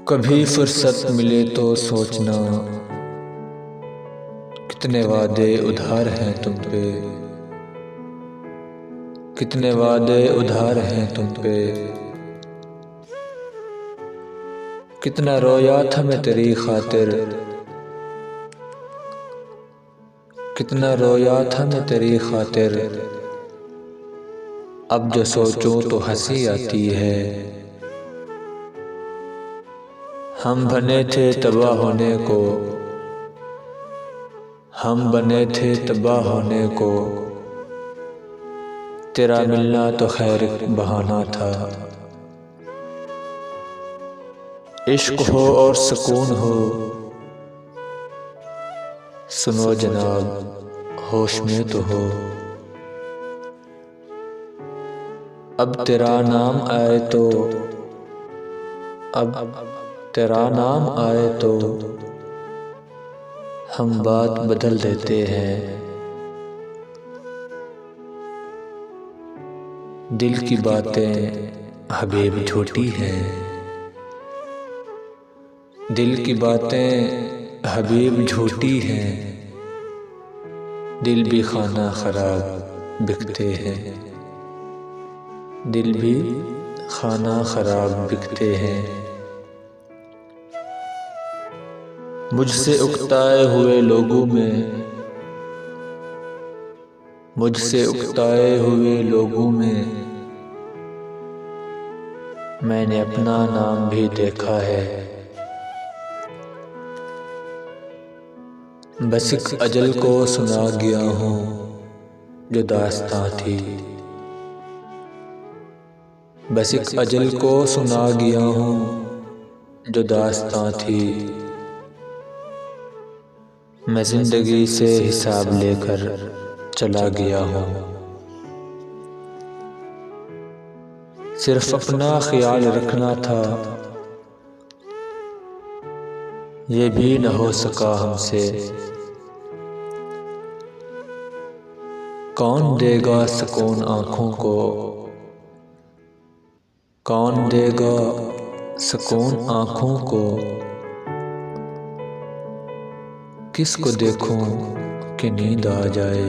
कभी फुर्सत मिले तो सोचना, कितने वादे उधार हैं तुम पे, कितने वादे उधार हैं तुम पे। कितना रोया था मैं तेरी खातिर, कितना रोया था मैं तेरी खातिर। अब जो सोचूं तो हंसी आती है। हम बने थे तबाह होने को, हम बने थे तबाह होने को। तेरा मिलना तो खैर बहाना था। इश्क हो और सुकून हो, सुनो जनाब होश में तो हो। अब तेरा नाम आए तो, अब तेरा नाम आए तो हम बात बदल देते हैं। दिल की बातें हबीब झूठी हैं, दिल की बातें हबीब झूठी हैं। दिल भी खाना खराब बिकते हैं, दिल भी खाना खराब बिकते हैं। मुझसे उकताए हुए लोगों में, मुझसे उकताए हुए लोगों में मैंने अपना नाम भी देखा है। बस एक अजल को सुना गया हूँ जो दास्तां थी, बस एक अजल को सुना गया हूँ जो दास्तां थी। मैं जिंदगी से हिसाब लेकर चला गया हूँ। सिर्फ अपना ख्याल रखना था, ये भी न हो सका हमसे। कौन देगा सुकून आँखों को, कौन देगा सुकून आँखों को। किसको देखूं कि नींद आ जाए।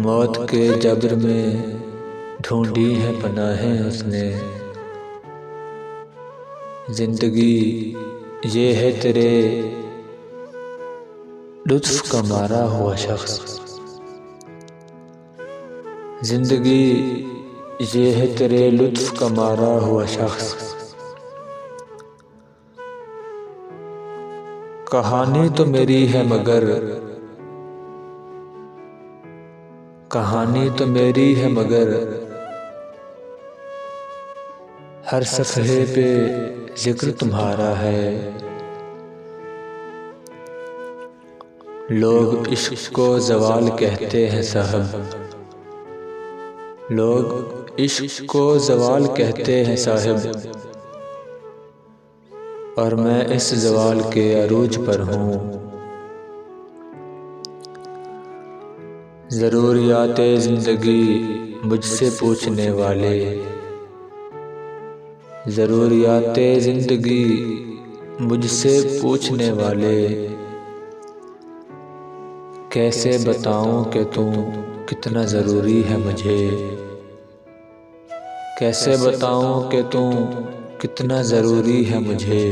मौत के जबर में ढूंढी है पनाहें उसने। जिंदगी ये है तेरे लुत्फ का मारा हुआ शख्स, जिंदगी ये है तेरे लुत्फ का मारा हुआ शख्स। कहानी तो मेरी है मगर, कहानी तो मेरी है मगर हर सफ़हे पे जिक्र तुम्हारा है। लोग इश्क को ज़वाल कहते हैं साहब, लोग इश्क को ज़वाल कहते हैं साहब। और मैं इस ज़वाल के अरूज पर हूँ। ज़रूरियाते ज़िंदगी मुझसे पूछने वाले, ज़रूरियाते ज़िंदगी मुझसे पूछने वाले। कैसे बताऊँ कि तू कितना ज़रूरी है मुझे, कैसे बताऊँ कि तू कितना ज़रूरी है मुझे।